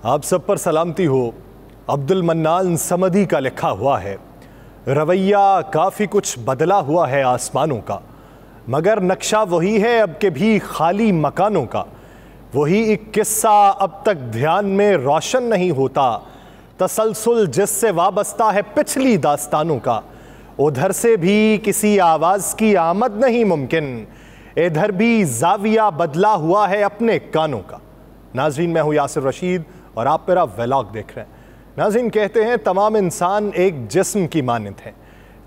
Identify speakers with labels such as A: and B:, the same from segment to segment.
A: आप सब पर सलामती हो। अब्दुल मन्नान समदी का लिखा हुआ है, रवैया काफ़ी कुछ बदला हुआ है आसमानों का, मगर नक्शा वही है अब के भी खाली मकानों का। वही एक किस्सा अब तक ध्यान में रोशन नहीं होता, तसलसल जिससे वाबस्ता है पिछली दास्तानों का। उधर से भी किसी आवाज़ की आमद नहीं मुमकिन, इधर भी जाविया बदला हुआ है अपने कानों का। नाज़रीन, मैं हूँ यासिर रशीद और आप मेरा व्लॉग देख रहे हैं। नाज़रीन, कहते हैं तमाम इंसान एक जिस्म की मानद है।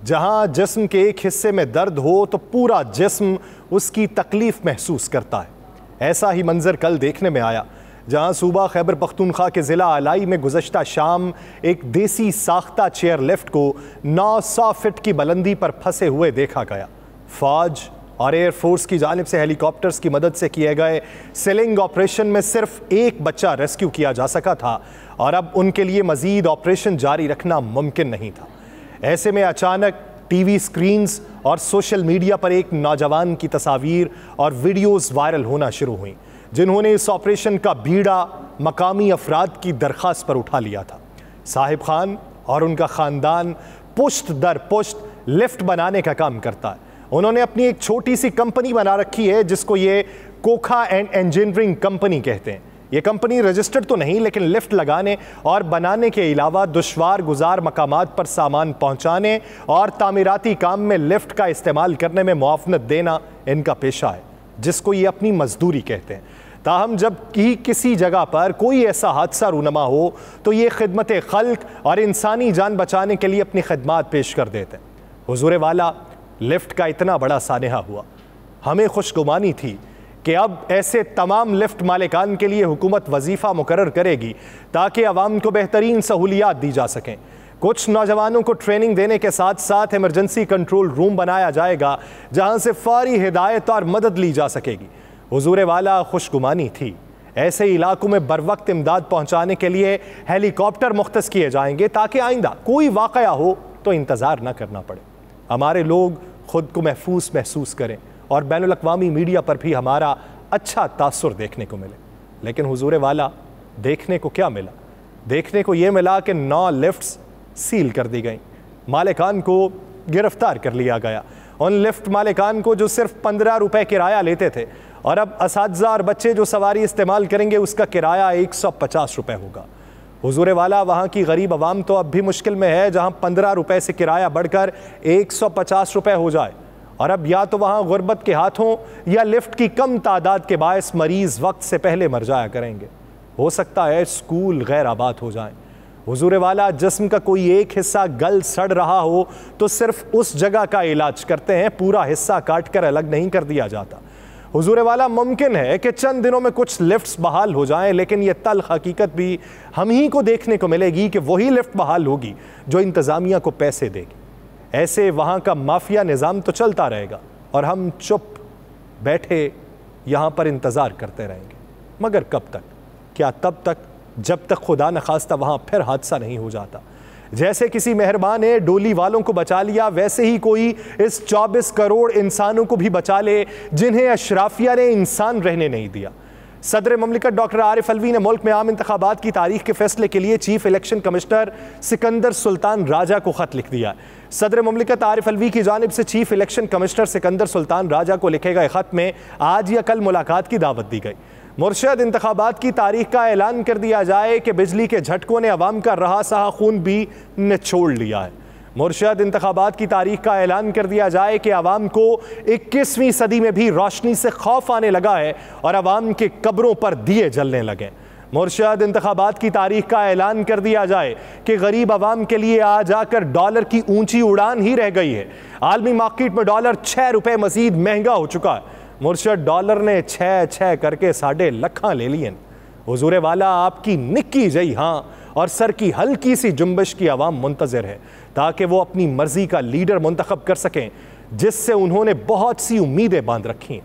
A: जहाँ जिस्म के एक हिस्से में दर्द हो तो पूरा जिस्म उसकी तकलीफ़ महसूस करता है। ऐसा ही मंजर कल देखने में आया, जहाँ सूबा खैबर पख्तूनख्वा के ज़िला आलाई में गुज़श्ता शाम एक देसी साख्ता चेयर लिफ्ट को 900 फीट की बुलंदी पर फंसे हुए देखा गया। फ़ौज और एयरफोर्स की जानिब से हेलीकॉप्टर्स की मदद से किए गए सेलिंग ऑपरेशन में सिर्फ एक बच्चा रेस्क्यू किया जा सका था और अब उनके लिए मज़ीद ऑपरेशन जारी रखना मुमकिन नहीं था। ऐसे में अचानक टीवी स्क्रीन्स और सोशल मीडिया पर एक नौजवान की तस्वीर और वीडियोज़ वायरल होना शुरू हुई, जिन्होंने इस ऑपरेशन का बीड़ा मकामी अफराद की दरख्वास्त पर उठा लिया था। साहिब खान और उनका ख़ानदान पुश्त दर पुश्त लिफ्ट बनाने का काम करता है। उन्होंने अपनी एक छोटी सी कंपनी बना रखी है, जिसको ये कोखा एंड इंजीनियरिंग कंपनी कहते हैं। ये कंपनी रजिस्टर्ड तो नहीं, लेकिन लिफ्ट लगाने और बनाने के अलावा दुश्वार गुजार मकामात पर सामान पहुंचाने और तामीराती काम में लिफ्ट का इस्तेमाल करने में मुआवनत देना इनका पेशा है, जिसको ये अपनी मजदूरी कहते हैं। ताहम जब कि किसी जगह पर कोई ऐसा हादसा रूनमा हो तो ये खिदमत खल्क और इंसानी जान बचाने के लिए अपनी खिदमात पेश कर देते हैं। हुजूर वाला, लिफ्ट का इतना बड़ा सानेहा हुआ, हमें खुशगुमानी थी कि अब ऐसे तमाम लिफ्ट मालिकान के लिए हुकूमत वजीफ़ा मुकर्रर करेगी ताकि अवाम को बेहतरीन सहूलियात दी जा सकें। कुछ नौजवानों को ट्रेनिंग देने के साथ साथ इमरजेंसी कंट्रोल रूम बनाया जाएगा, जहां से फौरी हिदायत और मदद ली जा सकेगी। हुजूर वाला, खुशगुमानी थी। ऐसे इलाकों में बर वक्त इमदाद पहुँचाने के लिए हेलीकॉप्टर मुख्तस किए जाएंगे ताकि आइंदा कोई वाक़या हो तो इंतज़ार न करना पड़े। हमारे लोग खुद को महफूज महसूस करें और बैनुल अक़वामी मीडिया पर भी हमारा अच्छा तासुर देखने को मिले। लेकिन हुजूर वाला, देखने को क्या मिला? देखने को ये मिला कि 9 लिफ्ट्स सील कर दी गई, मालिकान को गिरफ्तार कर लिया गया। उन लिफ्ट मालिकान को जो सिर्फ 15 रुपए किराया लेते थे, और अब असातिज़ा और बच्चे जो सवारी इस्तेमाल करेंगे उसका किराया 150 रुपये होगा। हुजूर वाला, वहाँ की गरीब आवाम तो अब भी मुश्किल में है, जहाँ 15 रुपए से किराया बढ़कर 150 रुपये हो जाए। और अब या तो वहाँ गुर्बत के हाथों या लिफ्ट की कम तादाद के बायस मरीज़ वक्त से पहले मर जाया करेंगे। हो सकता है स्कूल गैर आबाद हो जाएं। हुजूर वाला, जिस्म का कोई एक हिस्सा गल सड़ रहा हो तो सिर्फ उस जगह का इलाज करते हैं, पूरा हिस्सा काट कर अलग नहीं कर दिया जाता। हुजूर वाला, मुमकिन है कि चंद दिनों में कुछ लिफ्ट्स बहाल हो जाएं, लेकिन यह तल्ख हकीकत भी हम ही को देखने को मिलेगी कि वही लिफ्ट बहाल होगी जो इंतज़ामिया को पैसे देगी। ऐसे वहाँ का माफिया निज़ाम तो चलता रहेगा और हम चुप बैठे यहाँ पर इंतज़ार करते रहेंगे। मगर कब तक? क्या तब तक जब तक खुदा न खास्ता वहाँ फिर हादसा नहीं हो जाता। जैसे किसी मेहरबान ने डोली वालों को बचा लिया, वैसे ही कोई इस 24 करोड़ इंसानों को भी बचा ले जिन्हें अशराफिया ने इंसान रहने नहीं दिया। सदर ममलिकत डॉक्टर आरिफ अलवी ने मुल्क में आम इंतखाबात की तारीख के फैसले के लिए chief election commissioner Sikandar Sultan Raja को खत लिख दिया। सदर ममलिकत आरिफ अलवी की जानिब से chief election commissioner Sikandar Sultan Raja को लिखे गए खत में आज या कल मुलाकात की दावत दी गई। मुर्शद इंतखाबात की तारीख का ऐलान कर दिया जाए कि बिजली के झटकों ने अवाम का रहा सहा खून भी निचोड़ लिया है। मुर्शद इंतखाबात की तारीख का ऐलान कर दिया जाए कि अवाम को 21वीं सदी में भी रोशनी से खौफ आने लगा है और अवाम के कब्रों पर दिए जलने लगे। मुर्शद इंतखाबात की तारीख का ऐलान कर दिया जाए कि गरीब अवाम के लिए आ जाकर डॉलर की ऊंची उड़ान ही रह गई है। आलमी मार्केट में डॉलर 6 रुपये मजीद महंगा हो चुका है। मुर्शद डॉलर ने 6 करके 1.5 लाख ले लिए। हुजूर वाला, आपकी निक्की जई हाँ और सर की हल्की सी जुम्बिश की आवाम मुंतज़िर है ताकि वो अपनी मर्जी का लीडर मुंतखब कर सकें, जिससे उन्होंने बहुत सी उम्मीदें बांध रखी हैं।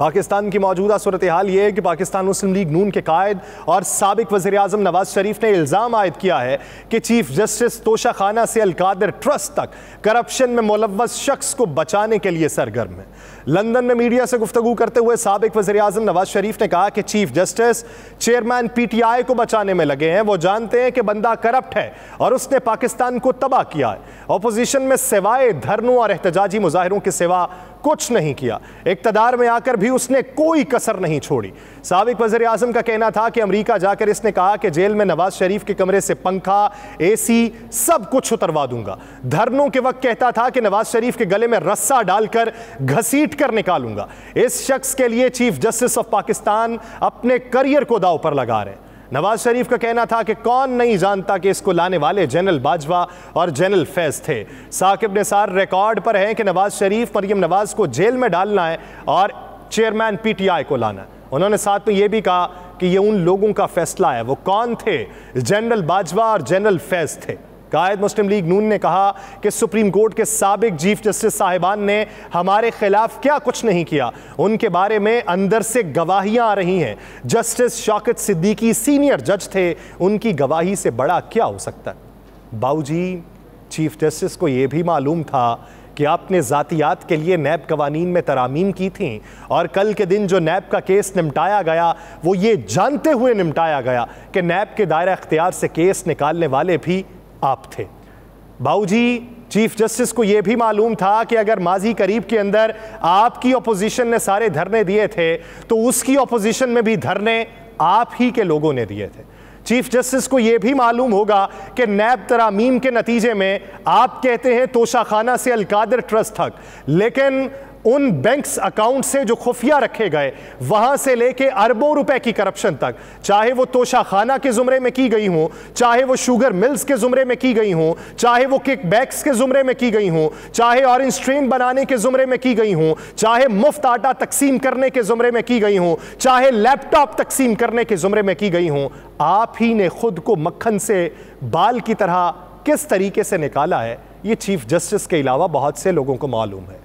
A: पाकिस्तान की मौजूदा सूरत हाल ये है कि पाकिस्तान मुस्लिम लीग नून के कायद और साबिक वज़ीर आज़म नवाज शरीफ ने इल्ज़ाम आयद किया है कि चीफ जस्टिस तोशाखाना से अल-कादिर ट्रस्ट तक करप्शन में मुलव्वस शख्स को बचाने के लिए सरगर्म है। लंदन में मीडिया से गुफ्तगू करते हुए साबिक वज़ीर आज़म नवाज शरीफ ने कहा कि चीफ जस्टिस चेयरमैन PTI को बचाने में लगे हैं। वो जानते हैं कि बंदा करप्ट है और उसने पाकिस्तान को तबाह किया है। अपोजिशन में सिवाय धरनों और एहतजाजी मुजाहिरों के सिवा कुछ नहीं किया। इक़्तिदार में आकर भी उसने कोई कसर नहीं छोड़ी। साबिक वज़ीर आज़म का कहना था कि अमेरिका जाकर इसने कहा कि जेल में नवाज शरीफ के कमरे से पंखा, AC सब कुछ उतरवा दूंगा। धरनों के वक्त कहता था कि नवाज शरीफ के गले में रस्सा डालकर घसीट कर निकालूंगा। इस शख्स के लिए चीफ जस्टिस ऑफ पाकिस्तान अपने करियर को दांव पर लगा रहे हैं। नवाज शरीफ का कहना था कि कौन नहीं जानता कि इसको लाने वाले जनरल बाजवा और जनरल फैज थे। साकिब निसार रिकॉर्ड पर हैं कि नवाज शरीफ मरियम नवाज को जेल में डालना है और चेयरमैन PTI को लाना है। उन्होंने साथ में यह भी कहा कि यह उन लोगों का फैसला है। वो कौन थे? जनरल बाजवा और जनरल फैज थे। कायद मुस्लिम लीग नून ने कहा कि सुप्रीम कोर्ट के साबिक चीफ जस्टिस साहिबान ने हमारे खिलाफ क्या कुछ नहीं किया। उनके बारे में अंदर से गवाहियां आ रही हैं। जस्टिस शौकत सिद्दीकी सीनियर जज थे, उनकी गवाही से बड़ा क्या हो सकता है? बाऊजी, चीफ जस्टिस को यह भी मालूम था कि आपने ज़ातियात के लिए नैब कवानीन में तरामीम की थी और कल के दिन जो नैब का केस निपटाया गया वो ये जानते हुए निपटाया गया कि नैब के दायरा इख्तियार से केस निकालने वाले भी आप थे। बाऊजी, चीफ जस्टिस को यह भी मालूम था कि अगर माजी करीब के अंदर आपकी अपोजिशन ने सारे धरने दिए थे तो उसकी अपोजिशन में भी धरने आप ही के लोगों ने दिए थे। चीफ जस्टिस को यह भी मालूम होगा कि नैब तरामीम के नतीजे में आप कहते हैं तोशाखाना से अल-कादिर ट्रस्ट तक, लेकिन उन बैंक्स अकाउंट से जो खुफिया रखे गए वहां से लेके अरबों रुपए की करप्शन तक, चाहे वो तोशाखाना के जुमरे में की गई हो, चाहे वो शुगर मिल्स के जुमरे में की गई हो, चाहे वो किकबैक्स के जुमरे में की गई हो, चाहे ऑरेंज ट्रेन बनाने के जुमरे में की गई हो, चाहे मुफ्त आटा तकसीम करने के जुमरे में की गई हो, चाहे लैपटॉप तकसीम करने के जुमरे में की गई हो, आप ही ने खुद को मक्खन से बाल की तरह किस तरीके से निकाला है, ये चीफ जस्टिस के अलावा बहुत से लोगों को मालूम है।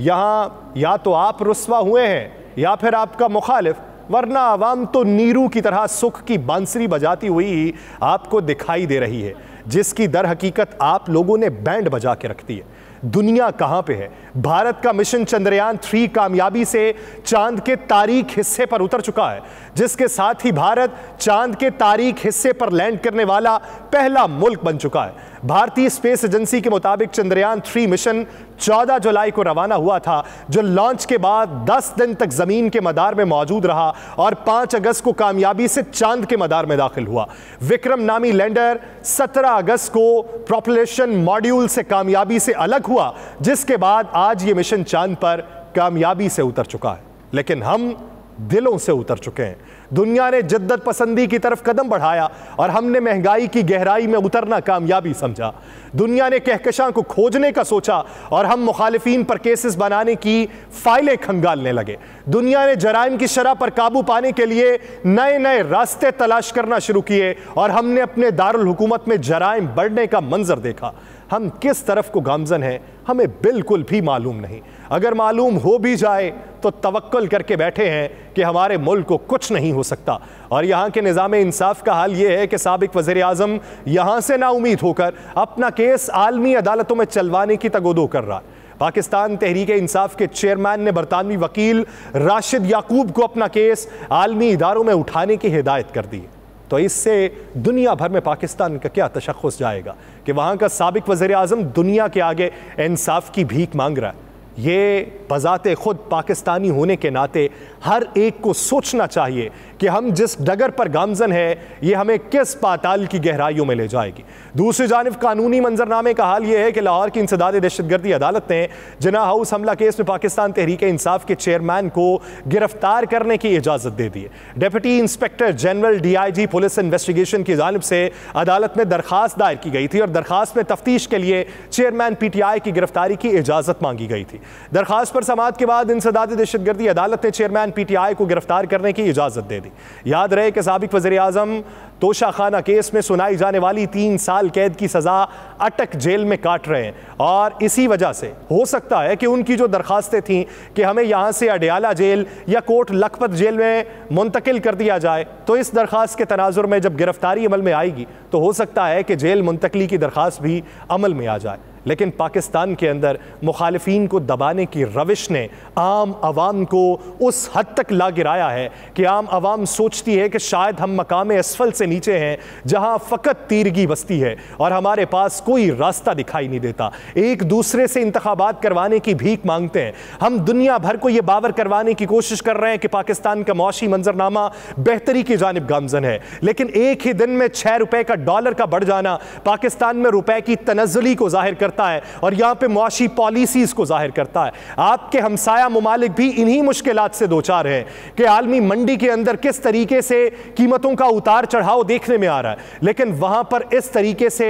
A: यहाँ या तो आप रुस्वा हुए हैं या फिर आपका मुखालिफ, वरना आवाम तो नीरू की तरह सुख की बांसुरी बजाती हुई आपको दिखाई दे रही है, जिसकी दर हकीकत आप लोगों ने बैंड बजा के रख दी है। दुनिया कहाँ पे है? भारत का मिशन चंद्रयान 3 कामयाबी से चांद के तारीख हिस्से पर उतर चुका है, जिसके साथ ही भारत चांद के तारीख हिस्से पर लैंड करने वाला पहला मुल्क बन चुका है। भारतीय स्पेस एजेंसी के मुताबिक चंद्रयान 3 मिशन 14 जुलाई को रवाना हुआ था, जो लॉन्च के बाद 10 दिन तक जमीन के मदार में मौजूद रहा और 5 अगस्त को कामयाबी से चांद के मदार में दाखिल हुआ। विक्रम नामी लैंडर 17 अगस्त को प्रोपल्शन मॉड्यूल से कामयाबी से अलग हुआ, जिसके बाद आज ये मिशन चांद पर कामयाबी से उतर चुका है। लेकिन हम दिलों से उतर चुके हैं। दुनिया ने जिद्दत पसंदी की तरफ कदम बढ़ाया और हमने महंगाई की गहराई में उतरना कामयाबी समझा। दुनिया ने कहकशां को खोजने का सोचा और हम मुखालिफिन पर केसेस बनाने की फाइलें खंगालने लगे। दुनिया ने जराइम की शरह पर काबू पाने के लिए नए नए रास्ते तलाश करना शुरू किए और हमने अपने दारुल हुकूमत में जराइम बढ़ने का मंजर देखा। हम किस तरफ को गामजन हैं हमें बिल्कुल भी मालूम नहीं। अगर मालूम हो भी जाए तो तवक्कुल करके बैठे हैं कि हमारे मुल्क को कुछ नहीं हो सकता। और यहाँ के निज़ाम इंसाफ का हाल ये है कि साबिक वज़ीर आज़म यहाँ से नाउमीद होकर अपना केस आलमी अदालतों में चलवाने की तगोदो कर रहा है। पाकिस्तान तहरीक इंसाफ के चेयरमैन ने बरतानवी वकील राशिद याकूब को अपना केस आलमी इदारों में उठाने की हिदायत कर दी। तो इससे दुनिया भर में पाकिस्तान का क्या तशख़्ख़ुस जाएगा कि वहाँ का साबिक वज़ीर आज़म दुनिया के आगे इंसाफ की भीख मांग रहा है। ये बज़ाते खुद पाकिस्तानी होने के नाते हर एक को सोचना चाहिए कि हम जिस डगर पर गामजन है ये हमें किस पाताल की गहराइयों में ले जाएगी। दूसरी जानिब कानूनी मंजरनामे का हाल ये है कि लाहौर की इंसदाद दहशतगर्दी अदालत ने जिना हाउस हमला केस में पाकिस्तान तहरीक इंसाफ के चेयरमैन को गिरफ्तार करने की इजाज़त दे दी है। Deputy inspector general DIG police investigation की जानिब से अदालत में दरखास्त दायर की गई थी और दरखास्त में तफ्तीश के लिए चेयरमैन PTI की गिरफ्तारी की इजाज़त मांगी गई थी। दरखास्त पर समाअत के बाद इंसदाद दहशतगर्दी अदालत ने चेयरमैन PTI को गिरफ्तार करने की इजाज़त दे दी। याद रहे कि साबिक वज़ीर आज़म तोशाखाना केस में सुनाई जाने वाली 3 साल कैद की सज़ा अटक जेल में काट रहे हैं, और इसी वजह से हो सकता है कि उनकी जो दरखास्तें थीं कि हमें यहाँ से अडयाला जेल या कोट लखपत जेल में मुंतकिल कर दिया जाए, तो इस दरखास्त के तनाजुर में जब गिरफ्तारी अमल में आएगी तो हो सकता है कि जेल मुंतकली की दरखास्त भी अमल में आ जाए। लेकिन पाकिस्तान के अंदर मुखालिफिन को दबाने की रविश ने आम आवाम को उस हद तक ला गिराया है कि आम आवाम सोचती है कि शायद हम मकाम असफल से नीचे हैं, जहां फ़कत तीरगी बस्ती है और हमारे पास कोई रास्ता दिखाई नहीं देता। एक दूसरे से इंतखाबात करवाने की भीख मांगते हैं। हम दुनिया भर को यह बावर करवाने की कोशिश कर रहे हैं कि पाकिस्तान का मौशी मंजरनामा बेहतरी की जानिब गामजन है, लेकिन एक ही दिन में 6 रुपए का डॉलर का बढ़ जाना पाकिस्तान में रुपए की तनज़्ज़ुली को जाहिर करता है और यहां पे मुआशी पॉलिसीज को जाहिर करता है। आपके हमसाया मुमालिक भी इन्हीं मुश्किलात से दोचार हैं कि आलमी मंडी के अंदर किस तरीके से कीमतों का उतार चढ़ाव देखने में आ रहा है, लेकिन वहां पर इस तरीके से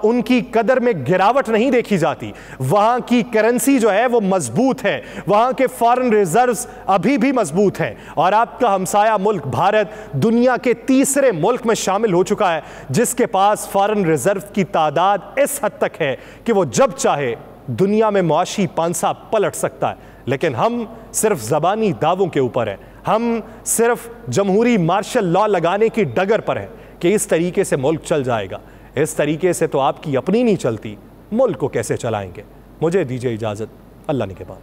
A: उनकी कदर में गिरावट नहीं देखी जाती। वहां की करेंसी जो है वो मजबूत है, वहां के फॉरेन रिजर्व्स अभी भी मजबूत हैं, और आपका हमसाया मुल्क भारत दुनिया के तीसरे मुल्क में शामिल हो चुका है जिसके पास फॉरेन रिजर्व की तादाद इस हद तक है कि वो जब चाहे दुनिया में मुआशी पांसा पलट सकता है। लेकिन हम सिर्फ ज़बानी दावों के ऊपर हैं, हम सिर्फ जमहूरी मार्शल लॉ लगाने की डगर पर हैं कि इस तरीके से मुल्क चल जाएगा। इस तरीके से तो आपकी अपनी नहीं चलती, मुल्क को कैसे चलाएंगे? मुझे दीजिए इजाज़त, अल्लाह ने के बाद।